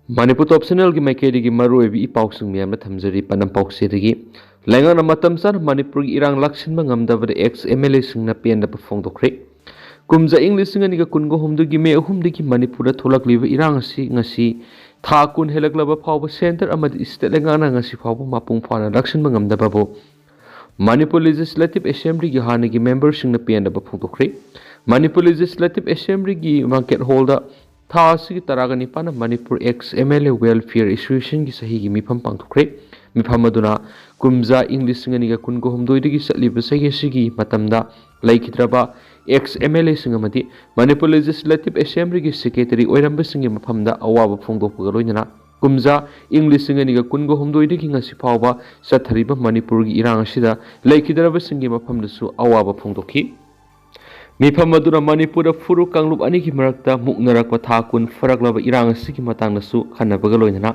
Manipur optional gi maikedi gi maru ebi ipausung miyam na thamjari panam pausedagi lainga na matam san Manipur gi irang laksin bangam da ex MLA sing na pen da pafong dokre kumza English ngani ga kungo humdu gi me humdu gi Manipur da tholak liba irang si ngasi tha kun helak laba phawba center amadi state lainga na ngasi phawba mapung phana laksin bangam da babo Manipur Legislative Assembly gi hana gi members sing na pen da pafong dokre Manipur Legislative Assembly gi market hall da Thasi taragani pana Manipur ex MLA Welfare Association gi sahi gi mifam pangthukre mifam aduna kumza English ngani ga kungo humdoi digi satliba sahi sigi matamda laikhidraba ex MLA singamati Manipur Legislative Assembly gi secretary oiramba singi mafamda awaba phongdokpa loinana kumza English ngani ga kungo humdoi digi ngasi phawba sathariba Manipur gi irang asida laikhidraba singi mafamda su awaba phongdokhi Mifam aduna Manipur furu kanglup ani ki marakta muknarakpa thakun faraklaba irang asigi matang nasu khanabaga loinana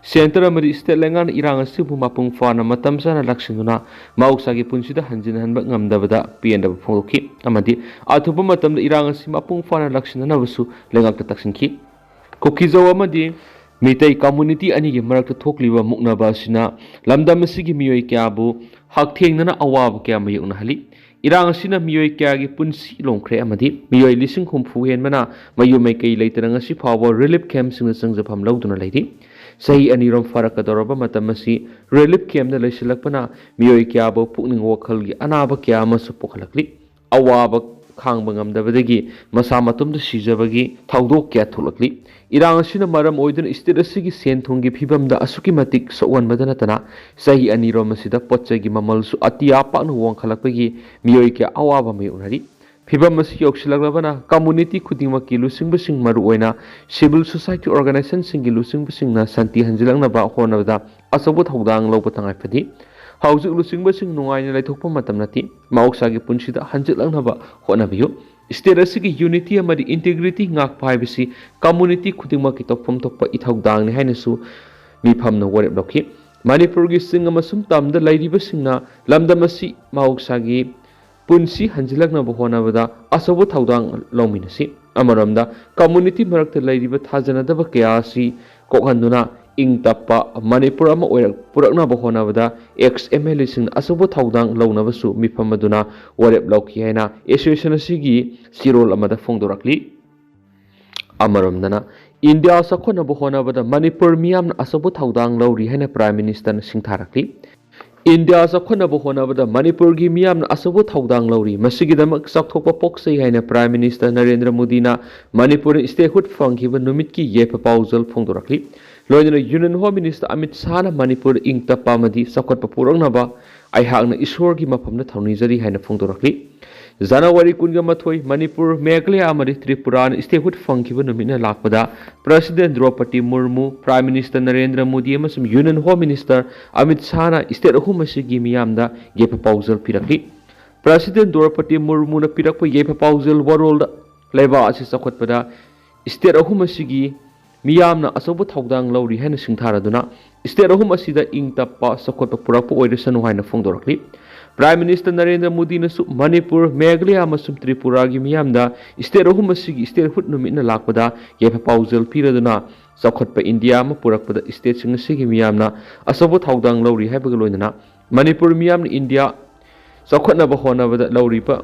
center amadi state lengan irang asibu mapung fana matam sana laksinuna mausagi punsida hanjin hanba ngamdabada pn da phongki amadi athupa matam irang asi mapung fana laksinana basu lengak ta taksinki kokizo amadi mitai community ani ki marakta thokliba muknaba sina lamdam asigi miyoi kyabu hak thengnana awab kya mayuna hali Irang asina miyoi kya gi punsi longkre amadi miyoi lising khumfu hen mana mayu mai kai leitarang asi phawba relief camp sing sangjafam lauduna leidi sahi anirom farakadoraba matamasi relief camp na leisilakpana miyoi kya bo pukning wakhal gi anaba kya amasu pokhalakli awaba khangba ngamdabadagi masa matumda sijabagi thaudok kya thulakli irang asina maram oidun state asigi senthungi phibamda asuki matik sowan madana tana sahi anirom asida potchagi mamalsu atiya paknu wangkhalakpagi miyoi kya awaba mai unari phibam asi yoksilakbana community khudingmaki lusingbasing maru oina civil society organization singi lusingbasingna santi hanjilangna ba honabada asabu thaudang lawba tangai phadi Hausuk lusingbasing nungaina laithokpa matam nati maoksagi punsida hanjilangnaba honabiyo state asigi unity amadi integrity ngakpa haibisi community khudingmaki tokpham thokpa ithaudang ni hainasu mifamna warep lokhi Manipur gi sing amasum tamda lairibasingna lamdamasi maoksagi punsi hanjilaknaba honabada asabu thaudang lawminasi amaramda community marakta lairiba thajanadaba kayasi kokhanduna ing tappa Manipur ama oirak puraknaba honabada ex MLA sing asabu thaudang lawnabasu mifam aduna warep lawki haina association asigi sirol amada phongdorakli amaramdana India sakhonaba honabada Manipur miyamna asabu thaudang lawri haina Prime Minister singtharakli India sakhonaba honabada Manipur gi miyamna asabu thaudang lawri masigidamak sakthokpa poksai haina Prime Minister Narendra Modi na Manipur Statehood fanghiba numit ki yepa pauzal phongdorakli Loina Union Home Minister Amit Shah na Manipur ing tapamadi sakotpa purangnaba aihakna ishor gi mafamna thaunijari haina phongdorakli January 18 Manipur Meghalaya amadi Tripura na Statehood fanghiba numina lakpada President Draupadi Murmu Prime Minister Narendra Modi amasum Union Home Minister Amit Shah na state ahum asigi miyamda yepa pauzal pirakli President Draupadi Murmu na pirakpa yepa pauzal warol leba asi sakotpada state ahum asigi miyamna asabu thaudang lawri haina singtharaduna state ahum asida ing tappa sakotpa purakpa oiresanu haina phongdorakli Prime Minister Narendra Modi na su Manipur Meghalaya amasum Tripura gi miyamda state ahum asigi statehood numina lakpada yepa pauzal piraduna sakotpa India ma purakpada state sing asigi miyamna asabu thaudang lawri haibaga loinana Manipur miyamna India sakotnaba honabada lawripa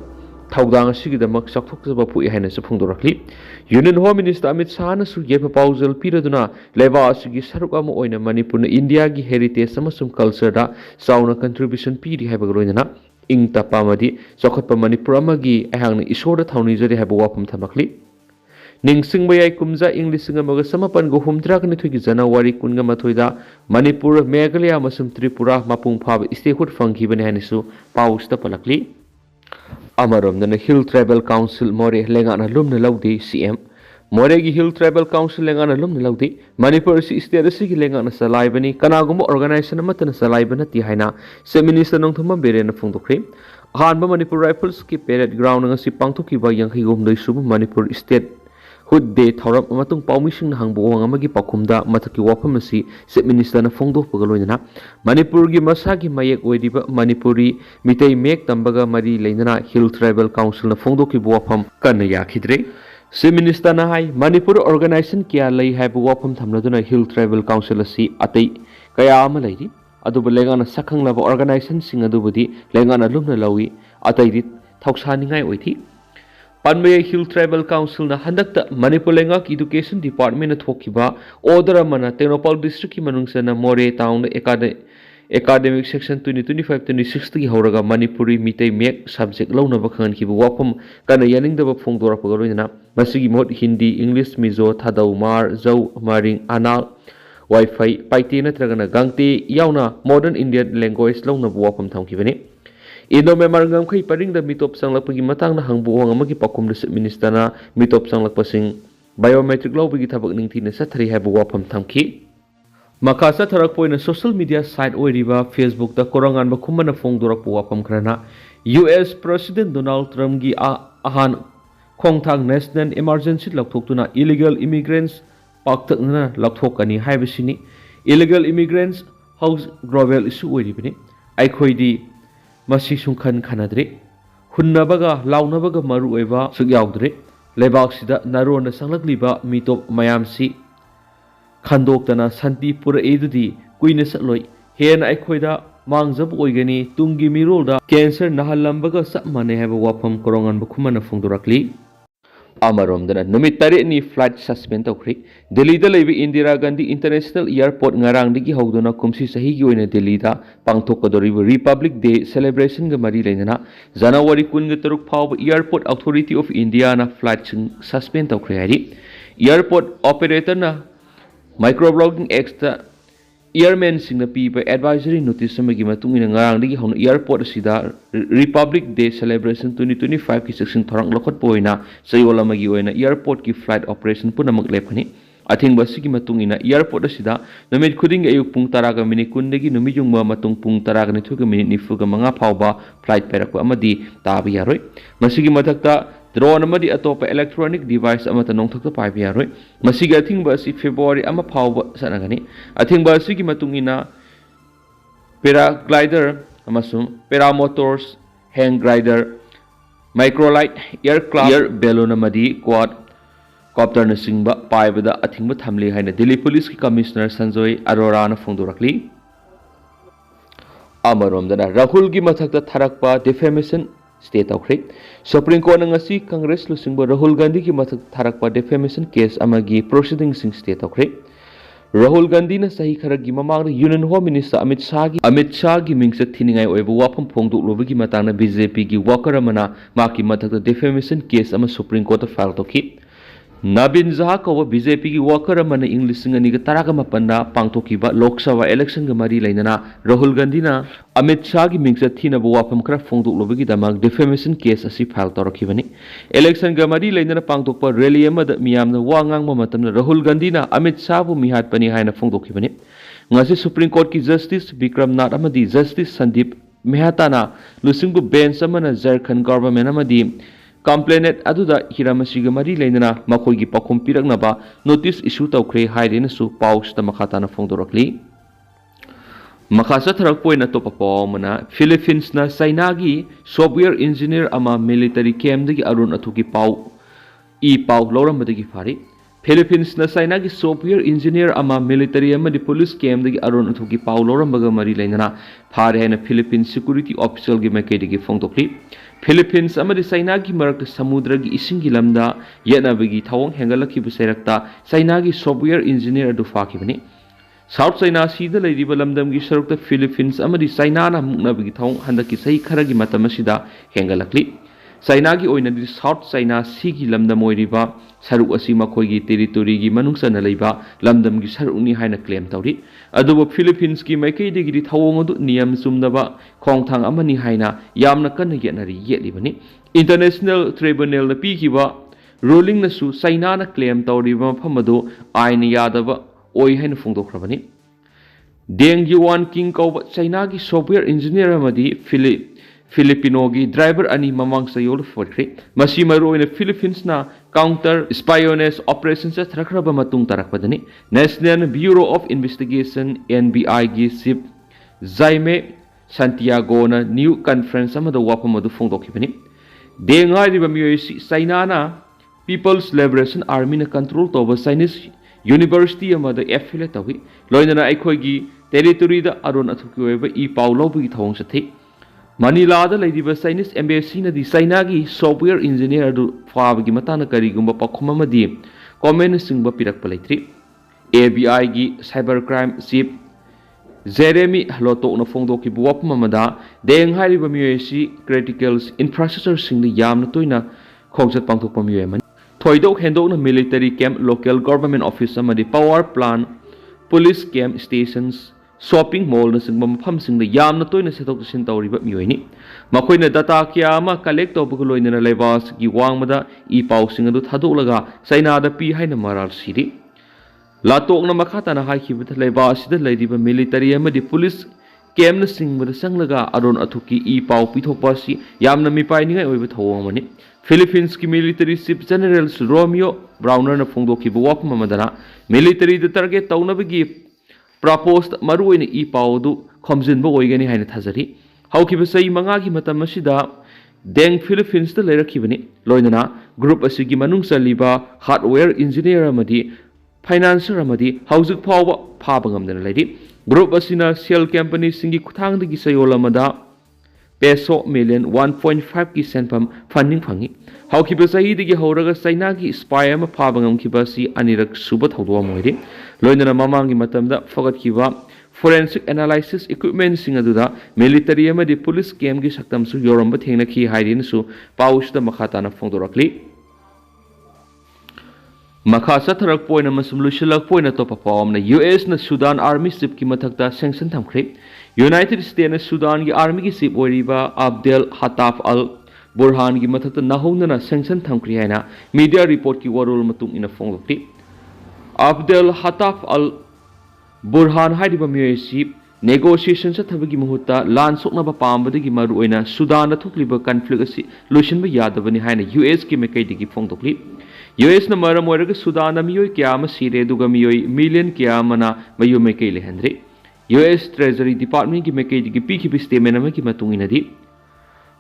Thaudang asigidamak sakthokjaba pui haina su phongdorakli Union Home Minister Amit Shah na su yepa pauzal piraduna leba asigi saruk ama oina Manipur na India gi heritage amasum culture da sauna contribution piri haibaga loinana ing tapamadi sakotpa Manipur amagi ahangna isoda thaunijari haiba wapam thamakli Ningsingba yai kumza English ngamaga samapan go humdra kani thugi January 18 da Manipur Meghalaya amasum Tripura mapung phaba statehood fangkhibani hainisu pausta palakli Amaramdana Hill Tribal Council More Lengana Lumna Laudi CM Moregi Hill Tribal Council Lengana Lumna Laudi Manipur state asigi lengana salaibani kanagumba organization amatana salaibana ti haina se minister nongthama berena phongdokre ahanba Manipur Rifles ki parade ground ngasi pangthokiba yankhigum doi subu Manipur state Hood Day Thauram amatung paumising hangbo amagi pakumda mathaki wafam asi se minister na phongdokpa loinana Manipur gi masagi mayek oidiba Manipuri mitai mek tambaga mari leinana Hill Tribal Council na phongdoki wafam kana yakhidre Chief Minister na hai Manipur organization kya lai hai bu wafam thamladuna Hill Tribal Council asi atai kaya ama lairi adubu lengana sakhang laba organization sing adubudi lengana lumna lawi atai di thauksani ngai oithi Panmay Hill Tribal Council na handakta Manipur lengak Education Department na thokiba order mana Tenopal district ki manungsa na More town academic section 2025-26 ki hauraga Manipuri mitai mek subject launa bakhan ki wapam kana yaning da phong dora pagalo na masigi mod Hindi English Mizo Thadau Mar Zau Maring Anal Wi-Fi paite na tragana gangte yauna modern Indian language launa wapam thamki bani Indo memar ngam khai paring da mitop sanglak pagi matang na hangbu wang amagi pakum da minister na mitop sanglak pasing biometric law bagi thabak ningthi na sathari habu wapam thamki Makasa tharak poina social media site oiriba Facebook da Korounganba khuman phong dorak pu wapam khrana US President Donald Trump gi ahan khongthang national emergency lakthok illegal immigrants paktakna lakthokani haibasini illegal immigrants house global issue oiribani aikhoidi masi sungkhan khanadre hunnabaga launabaga maru oiba sugyaudre lebak sida narona sanglakliba mitop mayamsi khandoktana santi pura edudi kuina satloi hen aikhoida mangjab oigani tungi mirolda cancer nahalambaga samane haba wafam Korounganba khumana phongdorakli Amarom numit tare ni flight suspend tokri Delhi da leibi Indira Gandhi International Airport ngarang digi hawdona kumsi sahi gi oina Delhi da pangthokadori Republic Day celebration ga mari leinana January 13 phawba Airport Authority of India na flight suspend tokri hari airport operator na microblogging X da airman sing na piba advisory notice samagi matung ina ngarang digi hawna airport sida Republic Day celebration 2025 ki section thorang lokot poina sayola magi oina airport ki flight operation puna maglepani athing basi ki matung ina airport sida namit khuding ayuk pung taraga mini kundegi numijung ma matung pung taraga ni thuga minute nifuga manga phawba flight perak amadi tabi yaroi masigi mathakta drone amadi atopa electronic device amata nongthakta paibi yaroi masigi athing basi February ama phawba sanagani athing basi ki matung ina paraglider amasung paramotors hang glider microlight aircraft air balloon amadi quad copter na singba paibada athingba thamle haina Delhi police ki commissioner Sanjoy Arora na phongdorakli amarom dana Rahul gi mathakta tharakpa defamation state okre Supreme Court ngasi Congress lusingba Rahul Gandhi ki mathak tharakpa defamation case amagi proceedings sing state okre Rahul Gandhi na sahi kharagi mamang Union Home Minister Amit Shah gi mingsa thiningai oiba wafam phongduk lobagi matang na BJP gi worker amana maki mathak defamation case ama Supreme Court file toki Nabin Zaha kawa BJP ki worker amana English ngani ga taraga mapanda pangthokiba Lok Sabha election ga mari lainana Rahul Gandhi na Amit Shah gi mingsa thina bu wafam khara phongduk lobagi damag defamation case asi file torakibani election ga mari lainana pangthokpa rally amada miyamna wa ngangma matamna Rahul Gandhi na Amit Shah bu mihat pani haina phongdokibani ngasi Supreme Court ki Justice Bikram Nath amadi Justice Sandeep Mehta na lusingbu bench amana Jharkhand government amadi complainant aduda hiramasiga mari lainana makoigi pakhum piraknaba notice issue tawkhre hairena su paus ta makhata na phongdorakli makhasa tharak poina topa pawmana Philippines na China gi software engineer ama military camp dagi arun athuki pau loramdagi phari Philippines na China gi software engineer ama military ama di police camp dagi arun athuki pau lorambaga mari lainana phare haina Philippines security official gi makedigi phongdokli Philippines amadi China gi marakta samudra gi ising gi lamda yanabagi thawong hengalaki busairakta China gi software engineer adu fakibani South China sida leiriba lamdam gi sarukta Philippines amadi China na muknabagi thawong handaki sahi kharagi matamasida hengalakli China gi oina di South China Sea gi lamdam oiriba saruk asi makhoi gi territory gi manungsana leiba lamdam gi sarukni haina claim tawri adubo Philippines ki maikei de gi thawong adu niyam sumnaba khongthang amani haina yamna kan yenari yelibani International Tribunal na pikiba ruling na su China na claim tawriba phamado aina yadaba oi haina phongdokrabani Deng Yuan King kauba China gi software engineer amadi Filipino gi driver ani mamang sayol forkre masi maru ina Philippines na counter espionage operations sa thrakraba matung tarakpadani National Bureau of Investigation NBI gi chief Jaime Santiago na new conference amada wapamadu phongdokibani dengai riba miyoisi China na People's Liberation Army na control tauba Chinese University amada affiliate tawi loinana aikhoigi territory da aron athuki oiba I pau lobigi thawong sathi Manila da leidiba Chinese embassy na di China gi software engineer du fabagi matana karigumba pakhuma madi comment singba pirak palaitri ABI gi cybercrime chief Jeremy Haloto na fongdo ki buwap mamada deng hairiba miyoisi critical infrastructure sing da yamna toina khongsat pangthok pamiyoy man Thoidok hendok na military camp local government office amadi power plant police camp stations shopping mall na singba mafam sing da yamna toina setok sin tawriba miyoini makoina data kya ama collect tawbug loinana lebas gi wangmada I pau sing adu thadolaga China da pi haina maral siri Latok na makata na haikibut lebas da leidiba military amadi police camp na singba sanglaga aron athuki I pau pithokpa si yamna mipai ningai oiba thawamani Philippines ki military chief general Romeo Browner na fongdo ki buwap mamadana military da target tawnabagi proposed maruina I pau du khomjin bo oigani haina thajari haukiba sei manga gi matam asida deng Philippines da lerakibani loinana group asigi manung saliba hardware engineer amadi financer amadi haujuk phawa phabangamdana leidi group asina shell company singi kuthang dagi sayol amada peso million 1.5 ki senpam funding phangi haukiba sahi digi horaga China gi spy ama phabangam kiba si anirak suba thawdo moide loinana mamangi matamda fagat kiba forensic analysis equipment sing aduda military ama di police camp gi saktam su yoramba thengna khi hairin su pausta makhata na phongdorakli makha satharak point amasum lushilak point atopa pawam na US na Sudan army ship ki mathakta sanction thamkhre United States na Sudan ki army ki ship oiriba Abdel Hataf al Burhan ki mathakta nahongna sanction thamkhri haina media report ki warul matung ina phongdokti Abdel Hataf al Burhan haidiba miyoisi negotiation sa thabagi muhutta lan sokna ba pambadagi maru oina Sudan na thukliba conflict asi lution ba yadabani haina US ki mekai digi phongdokli US na maram oiraga Sudan na miyoi kya ama sire duga miyoi million kya mana mayu mekai lehendre US Treasury Department ki mekai digi pi ki statement ama ki matungina di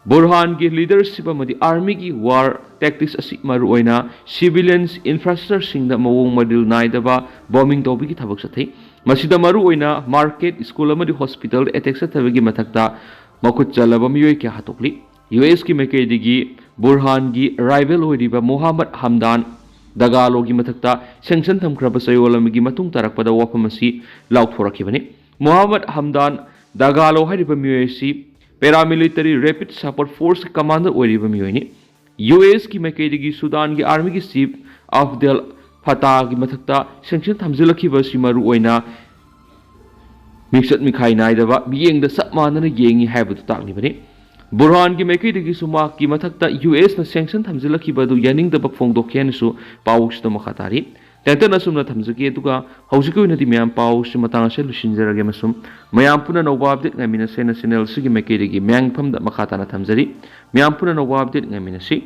Burhan ki leadership amadi army ki war tactics asi maru oina civilians infrastructure sing da mawong madil naidaba bombing tobi ki thabak sathai masida maru oina market school amadi hospital attacks thabagi mathakta makut chalaba miyoi kya hatokli US ki mekai digi Burhan ki rival oiriba Muhammad Hamdan Dagalo ki mathakta sanction thamkraba sayolami ki matung tarakpada wafamasi lauthorakibani Muhammad Hamdan Dagalo hariba miyoisi paramilitary rapid support force commander oiriba miyoini US ki mekai digi Sudan ki army ki chief Abdel Fattah ki mathakta sanction thamjilakhiba simaru oina mixat mikhai naidaba miyeng da sapmanana yengi haibadu taknibani Burhan ki mekai digi suma ki mathakta US na sanction thamjilakhiba du yaning da bak phongdokhen su pawus da makhatari tentana sumna thamjake duga hausiki oina di myam pawus matang se lusinjarage masum mayam puna nova update ngamina se national sigi mekai digi myang pham da makhata na thamjari myam puna nova update ngamina si